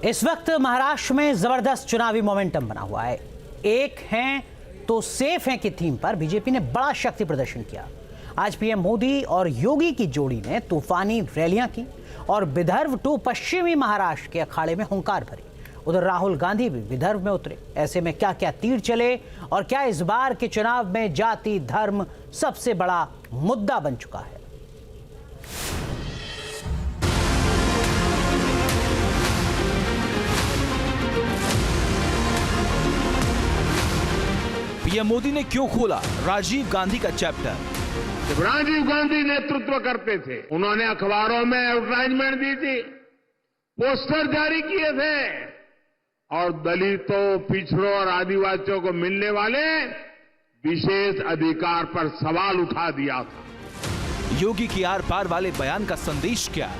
इस वक्त महाराष्ट्र में जबरदस्त चुनावी मोमेंटम बना हुआ है। एक हैं तो सेफ हैं की थीम पर बीजेपी ने बड़ा शक्ति प्रदर्शन किया। आज पीएम मोदी और योगी की जोड़ी ने तूफानी रैलियां की और विदर्भ टू पश्चिमी महाराष्ट्र के अखाड़े में हुंकार भरी। उधर राहुल गांधी भी विदर्भ में उतरे। ऐसे में क्या क्या तीर चले और क्या इस बार के चुनाव में जाति धर्म सबसे बड़ा मुद्दा बन चुका है? पीएम मोदी ने क्यों खोला राजीव गांधी का चैप्टर? जब राजीव गांधी नेतृत्व करते थे, उन्होंने अखबारों में एडवर्टाइजमेंट दी थी, पोस्टर जारी किए थे और दलितों, पिछड़ों और आदिवासियों को मिलने वाले विशेष अधिकार पर सवाल उठा दिया था। योगी की आर पार वाले बयान का संदेश क्या?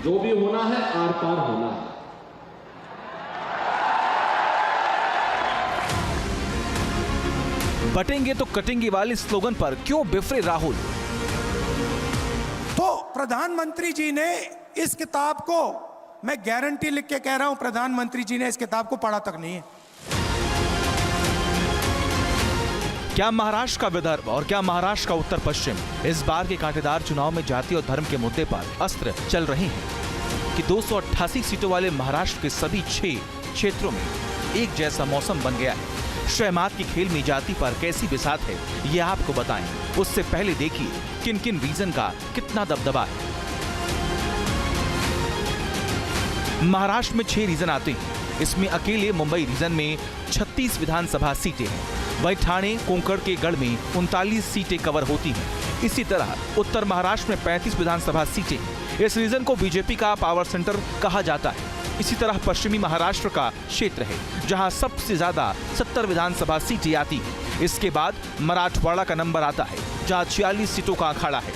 जो भी होना है आर पार होना है। बटेंगे तो कटेंगे वाले स्लोगन पर क्यों बिफरे राहुल? तो प्रधानमंत्री जी ने इस किताब को, मैं गारंटी लिख के कह रहा हूं, प्रधानमंत्री जी ने इस किताब को पढ़ा तक नहीं है। क्या महाराष्ट्र का विदर्भ और क्या महाराष्ट्र का उत्तर पश्चिम इस बार के कांटेदार चुनाव में जाति और धर्म के मुद्दे पर अस्त्र चल रहे हैं कि 288 सीटों वाले महाराष्ट्र के सभी 6 क्षेत्रों में एक जैसा मौसम बन गया है? शहमात की खेल में जाति पर कैसी बिसात है ये आपको बताएं। उससे पहले देखिए किन किन रीजन का कितना दबदबा है। महाराष्ट्र में 6 रीजन आते हैं। इसमें अकेले मुंबई रीजन में 36 विधानसभा सीटें हैं। वहीं ठाणे कोंकण के गढ़ में 39 सीटें कवर होती हैं। इसी तरह उत्तर महाराष्ट्र में 35 विधानसभा सीटें हैं। इस रीजन को बीजेपी का पावर सेंटर कहा जाता है। इसी तरह पश्चिमी महाराष्ट्र का क्षेत्र है जहां सबसे ज्यादा 70 विधानसभा सीटें आती हैं। इसके बाद मराठवाड़ा का नंबर आता है जहां 46 सीटों का अखाड़ा है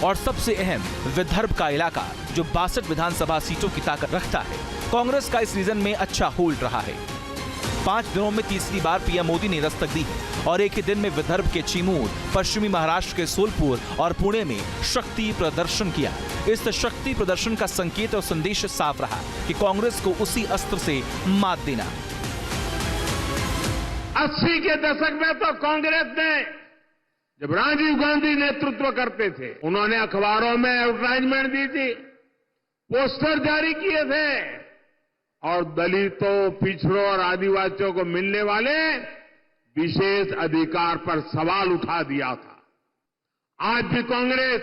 और सबसे अहम विदर्भ का इलाका जो 62 विधानसभा सीटों की ताकत रखता है। कांग्रेस का इस रीजन में अच्छा होल्ड रहा है। 5 दिनों में तीसरी बार पीएम मोदी ने दस्तक दी है और एक ही दिन में विदर्भ के चिमूर, पश्चिमी महाराष्ट्र के सोलपुर और पुणे में शक्ति प्रदर्शन किया। इस शक्ति प्रदर्शन का संकेत और संदेश साफ रहा कि कांग्रेस को उसी अस्त्र से मात देना। 80 के दशक में तो कांग्रेस ने, जब राजीव गांधी नेतृत्व करते थे, उन्होंने अखबारों में एडवर्टाइजमेंट दी थी, पोस्टर जारी किए थे और दलितों, पिछड़ों और आदिवासियों को मिलने वाले विशेष अधिकार पर सवाल उठा दिया था। आज भी कांग्रेस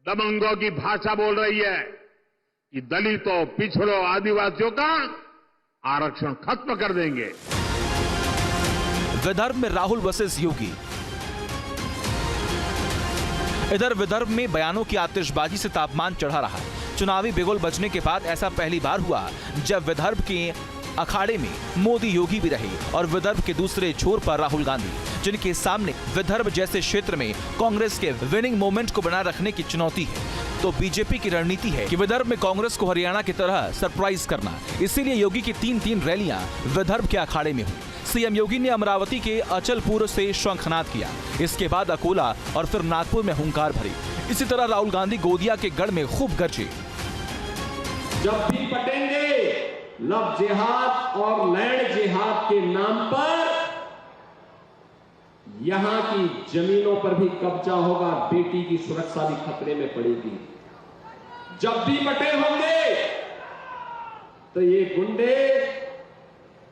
दबंगों की भाषा बोल रही है कि दलितों, पिछड़ों, आदिवासियों का आरक्षण खत्म कर देंगे। विदर्भ में राहुल वर्सेस योगी। इधर विदर्भ में बयानों की आतिशबाजी से तापमान चढ़ा रहा। चुनावी बिगुल बजने के बाद ऐसा पहली बार हुआ जब विदर्भ के अखाड़े में मोदी योगी भी रहे और विदर्भ के दूसरे छोर पर राहुल गांधी, जिनके सामने विदर्भ जैसे क्षेत्र में कांग्रेस के विनिंग मोमेंट को बनाए रखने की चुनौती है। तो बीजेपी की रणनीति है कि विदर्भ में कांग्रेस को हरियाणा की तरह सरप्राइज करना। इसीलिए योगी की 3 रैलियां विदर्भ के अखाड़े में हुई। सीएम योगी ने अमरावती के अचलपुर से शंखनाद किया। इसके बाद अकोला और फिर नागपुर में हुंकार भरी। इसी तरह राहुल गांधी गोदिया के गढ़ में खूब गरजे। जब भी पटेंगे लव जिहाद और लैंड जिहाद के नाम पर यहां की जमीनों पर भी कब्जा होगा, बेटी की सुरक्षा भी खतरे में पड़ेगी। जब भी पटेल होंगे तो ये गुंडे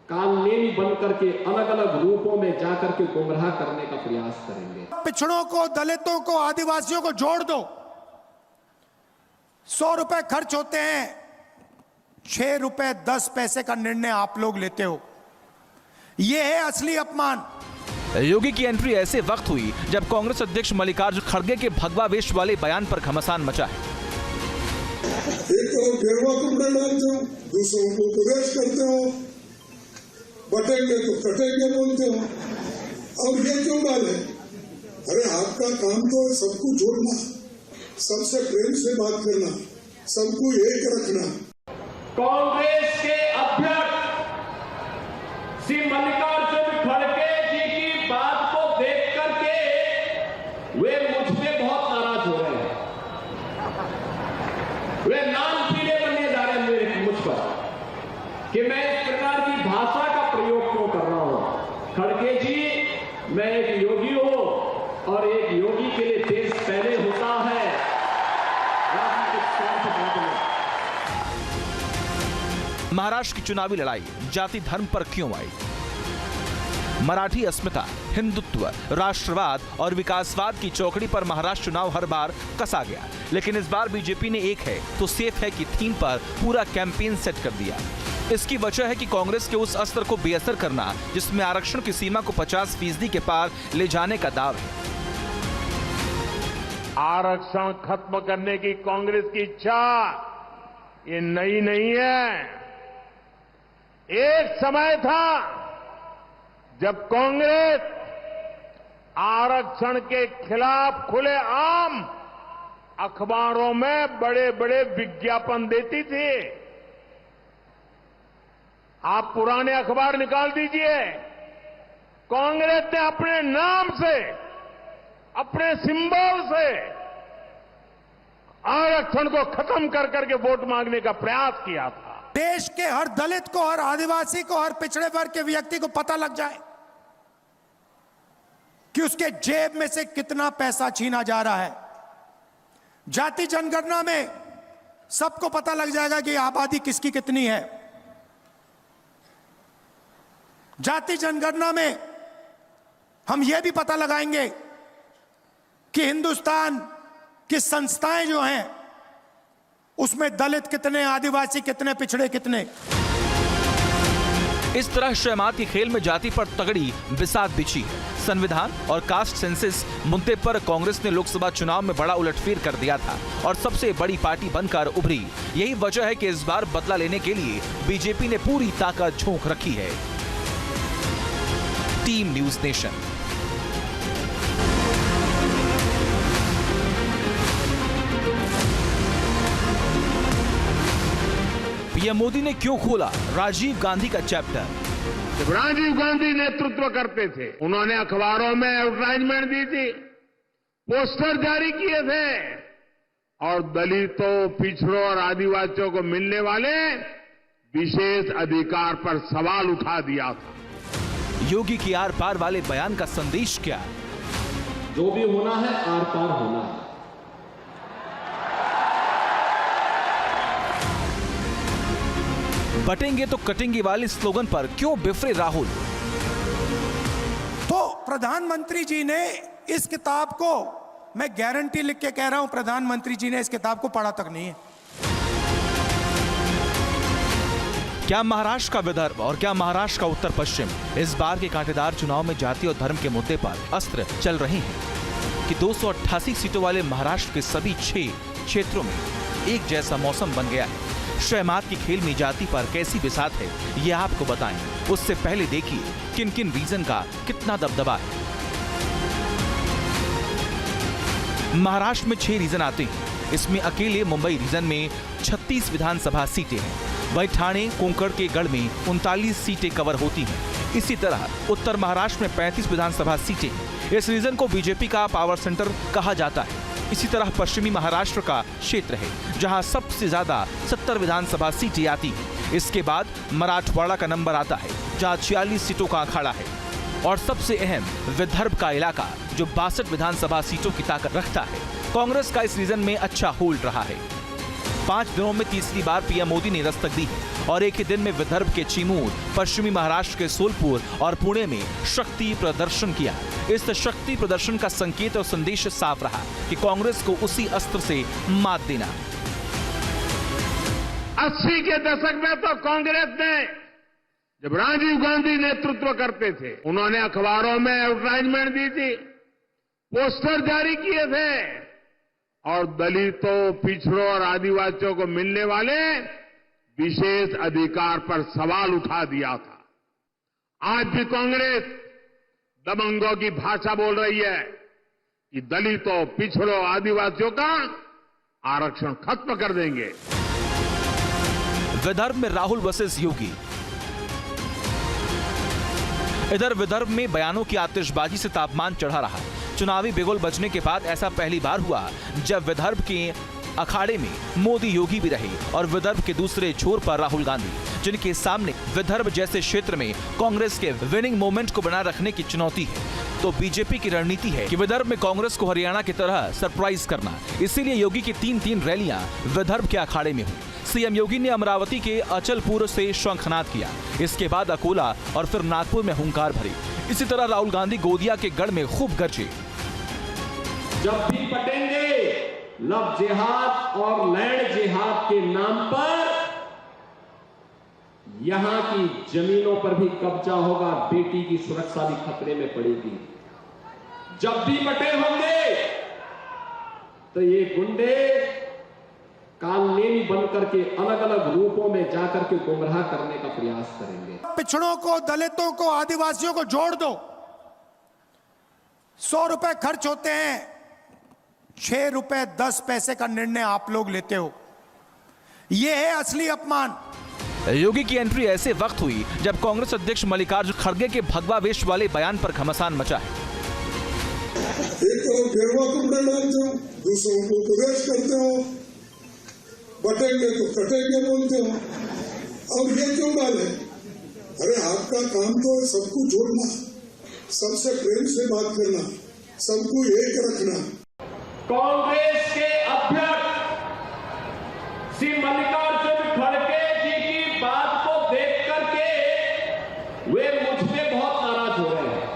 कालनेमी बन करके अलग अलग रूपों में जाकर के गुमराह करने का प्रयास करेंगे। पिछड़ों को, दलितों को, आदिवासियों को जोड़ दो। 100 रुपए खर्च होते हैं, 6 रुपए 10 पैसे का निर्णय आप लोग लेते हो। यह है असली अपमान। योगी की एंट्री ऐसे वक्त हुई जब कांग्रेस अध्यक्ष मल्लिकार्जुन खड़गे के भगवा वेश वाले बयान पर घमासान मचा है। एक तो गेरुआ कपड़े डालते हो, दूसरों को उपदेश करते हो, बटेंगे तो कटेंगे बोलते हो, अब ये क्यों डाले? अरे आपका काम तो सबको जोड़ना, सबसे प्रेम से बात करना, सबको एक रखना। कांग्रेस के अध्यक्ष श्री मल्लिकार्जुन खड़गे जी की बात को देख करके वे मुझ पे बहुत नाराज हो रहे हैं। वे नाम पीले बनने जा रहे हैं मुझ पर। कि मैं इस प्रकार की भाषा का प्रयोग क्यों कर रहा हूं। खड़गे जी, मैं एक योगी हूं और एक योगी के लिए देश पहले होता है, राजनीतिक स्वार्थ बाद में। महाराष्ट्र की चुनावी लड़ाई जाति धर्म पर क्यों आई? मराठी अस्मिता, हिंदुत्व, राष्ट्रवाद और विकासवाद की चौकड़ी पर महाराष्ट्र चुनाव हर बार कसा गया, लेकिन इस बार बीजेपी ने एक है तो सेफ है की थीम पर पूरा कैंपेन सेट कर दिया। इसकी वजह है कि कांग्रेस के उस अस्त्र को बेअसर करना जिसमें आरक्षण की सीमा को 50% के पार ले जाने का दाव है। आरक्षण खत्म करने की कांग्रेस की इच्छा ये नई नहीं है। एक समय था जब कांग्रेस आरक्षण के खिलाफ खुलेआम अखबारों में बड़े बड़े विज्ञापन देती थी। आप पुराने अखबार निकाल दीजिए, कांग्रेस ने अपने नाम से, अपने सिंबल से आरक्षण को खत्म कर करके वोट मांगने का प्रयास किया था। देश के हर दलित को, हर आदिवासी को, हर पिछड़े वर्ग के व्यक्ति को पता लग जाए कि उसके जेब में से कितना पैसा छीना जा रहा है। जाति जनगणना में सबको पता लग जाएगा कि आबादी किसकी कितनी है। जाति जनगणना में हम यह भी पता लगाएंगे कि हिंदुस्तान की संस्थाएं जो हैं उसमें दलित कितने, आदिवासी कितने, पिछड़े कितने। इस तरह शहमात के खेल में जाति पर तगड़ी बिसात बिछी है। संविधान और कास्ट सेंसस मुद्दे पर कांग्रेस ने लोकसभा चुनाव में बड़ा उलटफेर कर दिया था और सबसे बड़ी पार्टी बनकर उभरी। यही वजह है कि इस बार बदला लेने के लिए बीजेपी ने पूरी ताकत झोंक रखी है। Team news nation. PM Modi ने क्यों खोला राजीव गांधी का चैप्टर? जब राजीव गांधी नेतृत्व करते थे, उन्होंने अखबारों में एडवर्टाइजमेंट दी थी, पोस्टर जारी किए थे और दलितों, पिछड़ों और आदिवासियों को मिलने वाले विशेष अधिकार पर सवाल उठा दिया था। योगी की आर पार वाले बयान का संदेश क्या? जो भी होना है आर पार होना है। बटेंगे तो कटेंगे वाले स्लोगन पर क्यों बिफरे राहुल? तो प्रधानमंत्री जी ने इस किताब को, मैं गारंटी लिख के कह रहा हूं, प्रधानमंत्री जी ने इस किताब को पढ़ा तक नहीं है। क्या महाराष्ट्र का विदर्भ और क्या महाराष्ट्र का उत्तर पश्चिम इस बार के कांटेदार चुनाव में जाति और धर्म के मुद्दे पर अस्त्र चल रहे हैं कि 288 सीटों वाले महाराष्ट्र के सभी 6 क्षेत्रों में एक जैसा मौसम बन गया है। शहमात की खेल में जाति पर कैसी बिसात है ये आपको बताएं। उससे पहले देखिए किन किन रीजन का कितना दबदबा है। महाराष्ट्र में 6 रीजन आते हैं। इसमें अकेले मुंबई रीजन में 36 विधानसभा सीटें हैं। वहीं ठाणे कोंकण के गढ़ में 39 सीटें कवर होती हैं। इसी तरह उत्तर महाराष्ट्र में 35 विधानसभा सीटें हैं। इस रीजन को बीजेपी का पावर सेंटर कहा जाता है। इसी तरह पश्चिमी महाराष्ट्र का क्षेत्र है जहां सबसे ज्यादा 70 विधानसभा सीटें आती हैं। इसके बाद मराठवाड़ा का नंबर आता है जहां 46 सीटों का अखाड़ा है और सबसे अहम विदर्भ का इलाका जो 62 विधानसभा सीटों की ताकत रखता है। कांग्रेस का इस रीजन में अच्छा होल्ड रहा है। 5 दिनों में तीसरी बार पीएम मोदी ने दस्तक दी है और एक ही दिन में विदर्भ के चिमूर, पश्चिमी महाराष्ट्र के सोलपुर और पुणे में शक्ति प्रदर्शन किया। इस शक्ति प्रदर्शन का संकेत और संदेश साफ रहा कि कांग्रेस को उसी अस्त्र से मात देना। 80 के दशक में तो कांग्रेस ने, जब राजीव गांधी नेतृत्व करते थे, उन्होंने अखबारों में एडवर्टाइजमेंट दी थी, पोस्टर जारी किए थे और दलितों, पिछड़ों और आदिवासियों को मिलने वाले विशेष अधिकार पर सवाल उठा दिया था। आज भी कांग्रेस दबंगों की भाषा बोल रही है कि दलितों, पिछड़ों, आदिवासियों का आरक्षण खत्म कर देंगे। विदर्भ में राहुल वर्सेस योगी। इधर विदर्भ में बयानों की आतिशबाजी से तापमान चढ़ा रहा। चुनावी बिगुल बजने के बाद ऐसा पहली बार हुआ जब विदर्भ के अखाड़े में मोदी योगी भी रहे और विदर्भ के दूसरे छोर पर राहुल गांधी, जिनके सामने विदर्भ जैसे क्षेत्र में कांग्रेस के विनिंग मोमेंट को बनाए रखने की चुनौती है। तो बीजेपी की रणनीति है कि विदर्भ में कांग्रेस को हरियाणा की तरह सरप्राइज करना। इसीलिए योगी की 3-3 रैलियां विदर्भ के अखाड़े में हुई। सीएम योगी ने अमरावती के अचलपुर से शंखनाद किया, इसके बाद अकोला और फिर नागपुर में हुंकार भरी। इसी तरह राहुल गांधी गोदिया के गढ़ में खूब गरजे। जब भी पटेंगे लव जिहाद और लैंड जिहाद के नाम पर यहां की जमीनों पर भी कब्जा होगा, बेटी की सुरक्षा भी खतरे में पड़ेगी। जब भी पटे होंगे तो ये गुंडे कालनेमी बन करके अलग अलग रूपों में जाकर के गुमराह करने का प्रयास करेंगे। पिछड़ों को, दलितों को, आदिवासियों को जोड़ दो। 100 रुपए खर्च होते हैं, 6 रुपए 10 पैसे का निर्णय आप लोग लेते हो। यह है असली अपमान। योगी की एंट्री ऐसे वक्त हुई जब कांग्रेस अध्यक्ष मल्लिकार्जुन खड़गे के भगवा वेश वाले बयान पर घमासान मचा है। एक तरफ गेरुआ कपड़े डालते हो, दूसरों को उपदेश करते हो, बटेंगे तो कटेंगे बोलते हो, अब ये क्यों डाले? अरे आपका काम तो सबको जोड़ना, सबसे प्रेम से बात करना, सबको एक रखना। कांग्रेस के अध्यक्ष श्री मल्लिकार्जुन खड़गे जी की बात को देख करके वे मुझ पे बहुत नाराज हो रहे हैं।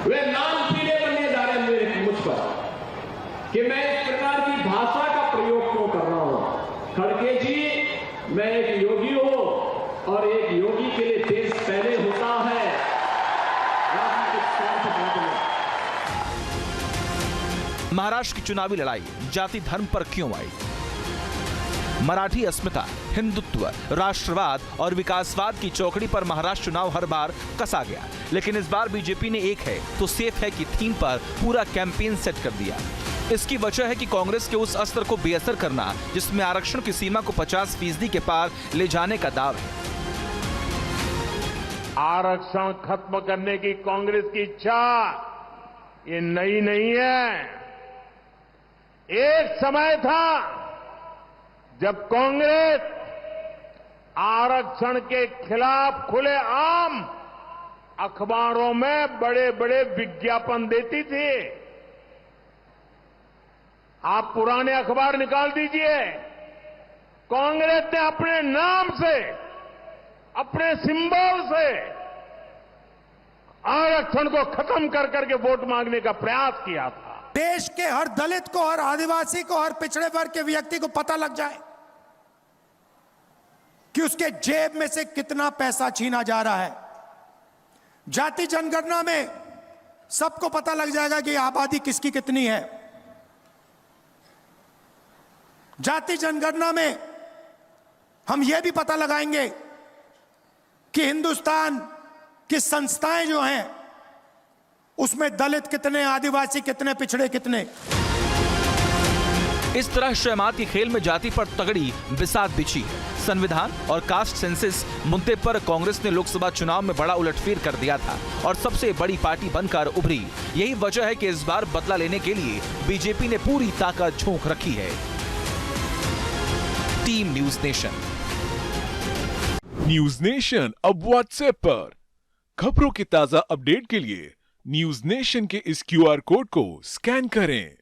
वे नाम पीले बनने जा रहे हैं मेरे मुझ पर कि मैं इस प्रकार की भाषा का प्रयोग क्यों कर रहा हूं। खड़गे जी, मैं एक योगी हूं और एक योगी के लिए देश पहले होता है, राजनीतिक स्वार्थ बाद में। महाराष्ट्र की चुनावी लड़ाई जाति धर्म पर क्यों आई? मराठी अस्मिता, हिंदुत्व, राष्ट्रवाद और विकासवाद की चौकड़ी पर महाराष्ट्र चुनाव हर बार कसा गया, लेकिन इस बार बीजेपी ने एक है तो सेफ है की थीम पर पूरा कैंपेन सेट कर दिया। इसकी वजह है कि कांग्रेस के उस अस्त्र को बेअसर करना जिसमें आरक्षण की सीमा को 50% के पार ले जाने का दाव है। आरक्षण खत्म करने की कांग्रेस की इच्छा ये नई नहीं है। एक समय था जब कांग्रेस आरक्षण के खिलाफ खुलेआम अखबारों में बड़े बड़े विज्ञापन देती थी। आप पुराने अखबार निकाल दीजिए, कांग्रेस ने अपने नाम से, अपने सिंबल से आरक्षण को खत्म कर करके वोट मांगने का प्रयास किया था। देश के हर दलित को, हर आदिवासी को, हर पिछड़े वर्ग के व्यक्ति को पता लग जाए कि उसके जेब में से कितना पैसा छीना जा रहा है। जाति जनगणना में सबको पता लग जाएगा कि आबादी किसकी कितनी है। जाति जनगणना में हम यह भी पता लगाएंगे कि हिंदुस्तान की संस्थाएं जो हैं उसमें दलित कितने, आदिवासी कितने, पिछड़े कितने। इस तरह शहमात के खेल में जाति पर तगड़ी बिसात बिछी है। संविधान और कास्ट सेंसस मुद्दे पर कांग्रेस ने लोकसभा चुनाव में बड़ा उलटफेर कर दिया था और सबसे बड़ी पार्टी बनकर उभरी। यही वजह है कि इस बार बदला लेने के लिए बीजेपी ने पूरी ताकत झोंक रखी है। Team news nation. News nation अब व्हाट्सएप पर खबरों की ताजा अपडेट के लिए न्यूज नेशन के इस QR कोड को स्कैन करें।